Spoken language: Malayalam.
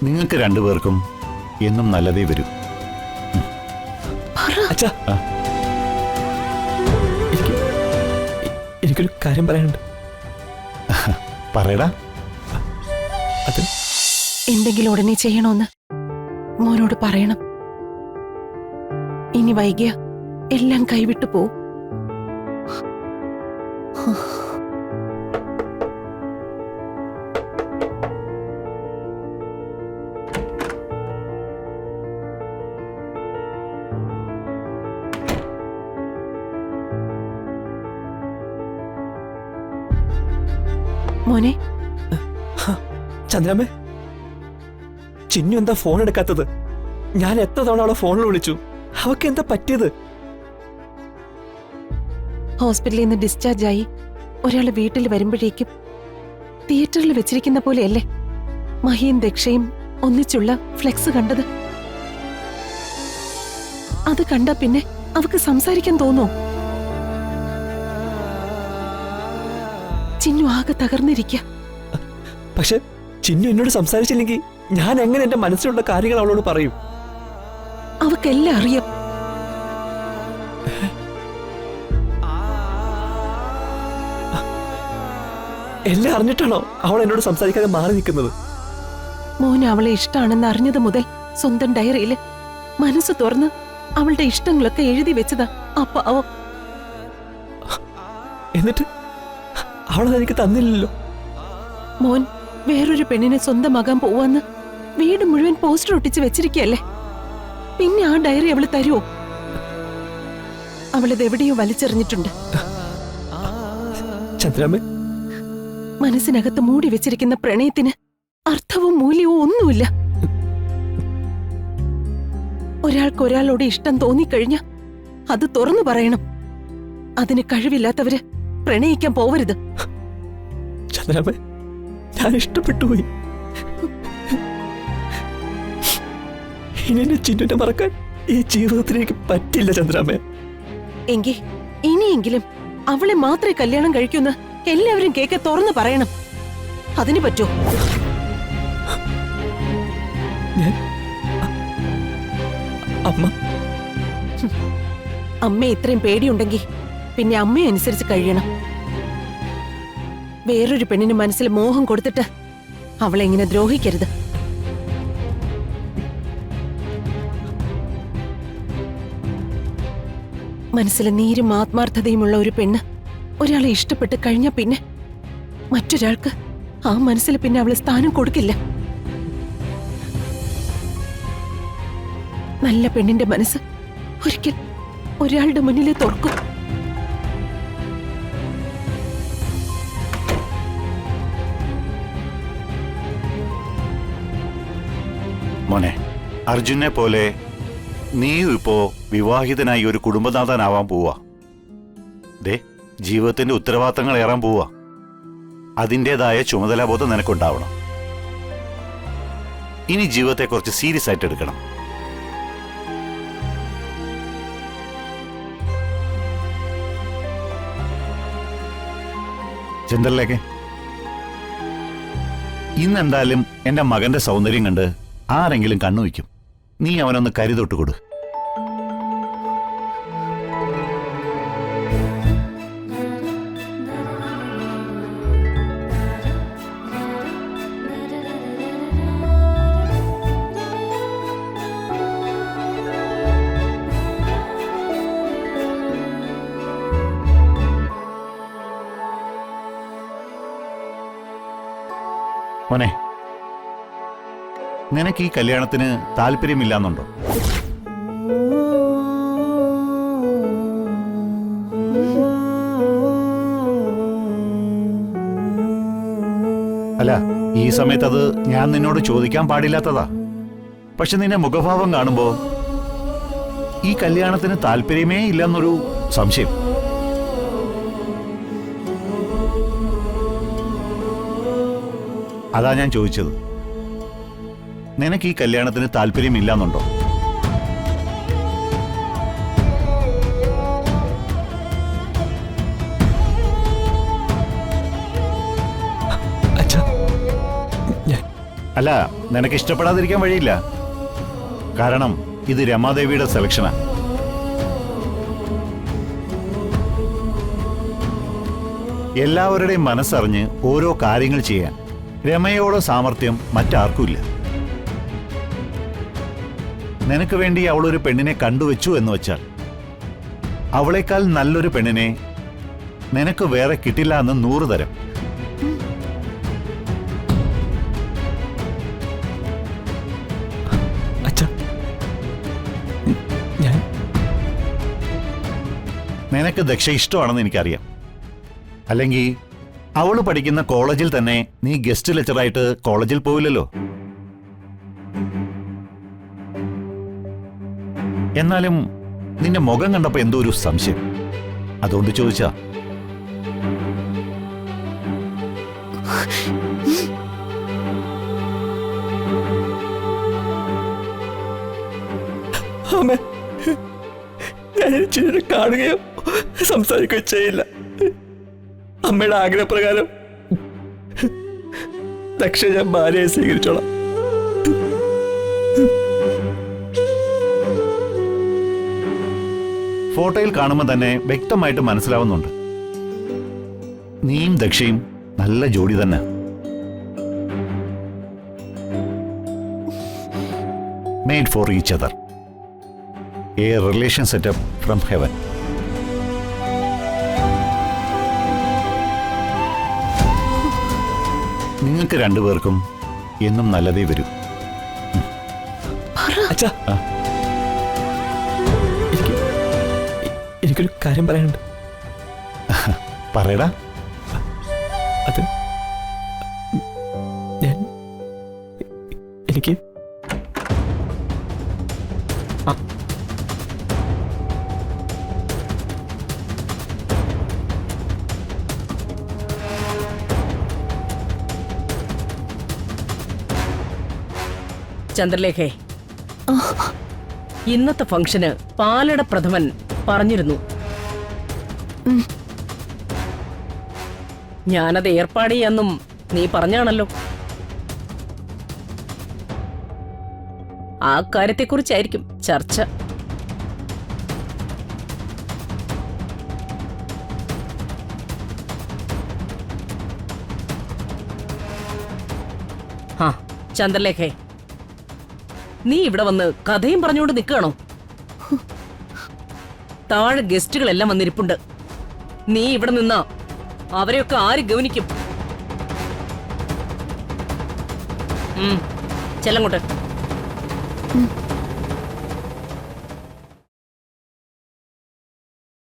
നിങ്ങൾക്ക് രണ്ടുപേർക്കും എന്നും നല്ലതേ വരൂ. അച്ഛാ, എനിക്കൊരു കാര്യം പറയാനുണ്ട്. പറയടാ. അത് എന്തെങ്കിലും ഉടനെ ചെയ്യണമെന്ന് മോനോട് പറയണം. ഇനി വൈകിയ എല്ലാം കൈവിട്ടു പോവും. മോനെ, ചന്ദ്രമ്മേ, ചിന്നു എന്താ ഫോൺ എടുക്കാത്തത്? ഞാൻ എത്ര തവണ അവളെ ഫോണിൽ വിളിച്ചു. അവക്ക് എന്താ പറ്റിയത്? ഹോസ്പിറ്റലിൽ നിന്ന് ഡിസ്ചാർജ് ആയി ഒരാള് വീട്ടിൽ വരുമ്പോഴേക്കും തിയേറ്ററിൽ വെച്ചിരിക്കുന്ന പോലെയല്ലേ മഹിയും ദക്ഷയും ഒന്നിച്ചുള്ള ഫ്ലെക്സ് കണ്ടത്. അത് കണ്ട പിന്നെ അവക്ക് സംസാരിക്കാൻ തോന്നോ? ചിന്നു ആകെ തകർന്നിരിക്ക. പക്ഷെ ചിന്നു എന്നോട് സംസാരിച്ചില്ലെങ്കിൽ ഞാൻ എങ്ങനെ എന്റെ മനസ്സിലുള്ള കാര്യങ്ങൾ അവളോട് പറയും? അവക്കെല്ലാം അറിയാം. എല്ലാം അറിഞ്ഞിട്ടാണോ അവൾ എന്നോട് സംസാരിക്കാതെ മാറി നിൽക്കുന്നത്? മോന് അവളെ ഇഷ്ടാണെന്ന് അറിഞ്ഞത് മുതൽ സ്വന്തം ഡയറിയില് മനസ്സ് തുറന്ന് അവളുടെ ഇഷ്ടങ്ങളൊക്കെ എഴുതി വെച്ചതാ ആ പാവം. എന്നിട്ട് അവളത് എനിക്ക് തന്നില്ലല്ലോ. മോൻ വേറൊരു പെണ്ണിനെ സ്വന്തമാകാൻ പോവാന്ന് വീട് മുഴുവൻ പോസ്റ്റർ ഒട്ടിച്ച് വെച്ചിരിക്കല്ലേ. പിന്നെ ആ ഡയറി അവള് തരുമോ? അവളത് എവിടെയോ വലിച്ചെറിഞ്ഞിട്ടുണ്ട്. ചന്ദ്രമ്മേ, മനസ്സിനകത്ത് മൂടി വെച്ചിരിക്കുന്ന പ്രണയത്തിന് അർത്ഥവും മൂല്യവും ഒന്നുമില്ല. ഒരാൾക്ക് ഒരാളോട് ഇഷ്ടം തോന്നിക്കഴിഞ്ഞ അത് തുറന്നു പറയണം. അതിന് കഴിവില്ലാത്തവര് പ്രണയിക്കാൻ പോവരുത്. ചന്ദ്രമ്മേ, ഞാൻ ഇഷ്ടപ്പെട്ടുപോയി. ഇനി എന്നെ ചിന്നുനെ മറക്കാൻ ഈ ജീവിതത്തിൽ എനിക്ക് പറ്റില്ല ചന്ദ്രമ്മേ. എങ്കിൽ ഇനിയെങ്കിലും അവളെ മാത്രമേ കല്യാണം കഴിക്കൂന്ന് എല്ലാവരും കേക്ക് തുറന്നു പറയണം. അതിന് പറ്റോ? അമ്മ അമ്മ ഇത്രയും പേടിയുണ്ടെങ്കിൽ പിന്നെ അമ്മയെ അനുസരിച്ച് കഴിയണം. വേറൊരു പെണ്ണിന് മനസ്സിൽ മോഹം കൊടുത്തിട്ട് അവളെ ഇങ്ങനെ ദ്രോഹിക്കരുത്. മനസ്സിൽ നീരും ആത്മാർത്ഥതയുമുള്ള ഒരു പെണ്ണ് ഒരാളെ ഇഷ്ടപ്പെട്ട് കഴിഞ്ഞ പിന്നെ മറ്റൊരാൾക്ക് ആ മനസ്സിൽ പിന്നെ അവളെ സ്ഥാനം കൊടുക്കില്ല. നല്ല പെണ്ണിന്റെ മനസ്സ് ഒരിക്കൽ ഒരാളുടെ മുന്നിലെ തുറക്കും. മോനെ, അർജുനെ പോലെ നീയും ഇപ്പോ വിവാഹിതനായി ഒരു കുടുംബനാഥനാവാൻ പോവാ. ദേ, ജീവിതത്തിന്റെ ഉത്തരവാദിത്തങ്ങൾ ഏറാൻ പോവാ. അതിൻ്റെതായ ചുമതലാബോധം നിനക്കുണ്ടാവണം. ഇനി ജീവിതത്തെ കുറച്ച് സീരിയസ് ആയിട്ട് എടുക്കണം. ചന്ദ്രലേക്ക് ഇന്നെന്തായാലും എന്റെ മകന്റെ സൗന്ദര്യം കണ്ട് ആരെങ്കിലും കണ്ണുവയ്ക്കും. നീ അവനൊന്ന് കരുതൊട്ട് കൊടു. മോനെ, നിനക്ക് ഈ കല്യാണത്തിന് താല്പര്യമില്ലാന്നുണ്ടോ? അല്ല, ഈ സമയത്ത് അത് ഞാൻ നിന്നോട് ചോദിക്കാൻ പാടില്ലാത്തതാ. പക്ഷെ നിന്റെ മുഖഭാവം കാണുമ്പോ ഈ കല്യാണത്തിന് താല്പര്യമേ ഇല്ലെന്നൊരു സംശയം. അതാ ഞാൻ ചോദിച്ചത്. നിനക്ക് ഈ കല്യാണത്തിന് താല്പര്യമില്ലാന്നുണ്ടോ? അല്ല, നിനക്ക് ഇഷ്ടപ്പെടാതിരിക്കാൻ വഴിയില്ല. കാരണം ഇത് രമാദേവിയുടെ സെലക്ഷനാ. എല്ലാവരുടെയും മനസ്സറിഞ്ഞ് ഓരോ കാര്യങ്ങൾ ചെയ്യാൻ രമയോട് സാമർത്ഥ്യം മറ്റാർക്കുമില്ല. നിനക്ക് വേണ്ടി അവളൊരു പെണ്ണിനെ കണ്ടുവച്ചു എന്ന് വെച്ചാൽ അവളേക്കാൾ നല്ലൊരു പെണ്ണിനെ നിനക്ക് വേറെ കിട്ടില്ല എന്ന് 100 തരം. അച്ഛാ, ഞാൻ നിനക്ക് ദക്ഷ ഇഷ്ടമാണെന്ന് എനിക്കറിയാം. അല്ലെങ്കിൽ അവള് പഠിക്കുന്ന കോളേജിൽ തന്നെ നീ ഗസ്റ്റ് ലെക്ചറായിട്ട് കോളേജിൽ പോവില്ലല്ലോ. എന്നാലും നിന്റെ മുഖം കണ്ടപ്പോ എന്തോ ഒരു സംശയം, അതുകൊണ്ട് ചോദിച്ചാ. അമ്മ, ഞാൻ ചിലരെ കാണുകയോ സംസാരിക്കുകയോ ചെയ്യില്ല. അമ്മയുടെ ആഗ്രഹപ്രകാരം ദക്ഷ ഞാൻ ഭാര്യയെ സ്വീകരിച്ചോളാം. ഫോട്ടോയിൽ കാണുമ്പോൾ തന്നെ വ്യക്തമായിട്ട് മനസ്സിലാവുന്നുണ്ട്, നീയും ദക്ഷയും നല്ല ജോഡി തന്നെ. Made for each other, A relation setup from heaven. നിങ്ങൾക്ക് രണ്ടുപേർക്കും എന്നും നല്ലതേ വരൂ. അച്ഛാ, എനിക്കൊരു കാര്യം പറയാനുണ്ട്. പറയടാ. അത് എനിക്ക് ചന്ദ്രലേഖേ, ഇന്നത്തെ ഫംഗ്ഷന് പാലട പ്രഥമൻ പറഞ്ഞിരുന്നു. ഞാനത് ഏർപ്പാട് ചെയ്യാന്നും നീ പറഞ്ഞാണല്ലോ. ആ കാര്യത്തെക്കുറിച്ചായിരിക്കും ചർച്ച. ആ ചന്ദ്രലേഖേ, നീ ഇവിടെ വന്ന് കഥയും പറഞ്ഞുകൊണ്ട് നിൽക്കുകയാണോ? താഴെ ഗസ്റ്റുകളെല്ലാം വന്നിരിപ്പുണ്ട്. നീ ഇവിടെ നിന്നാ അവരെയൊക്കെ ആര് ഗവനിക്കും? ചെല്ലങ്ങോട്ട്.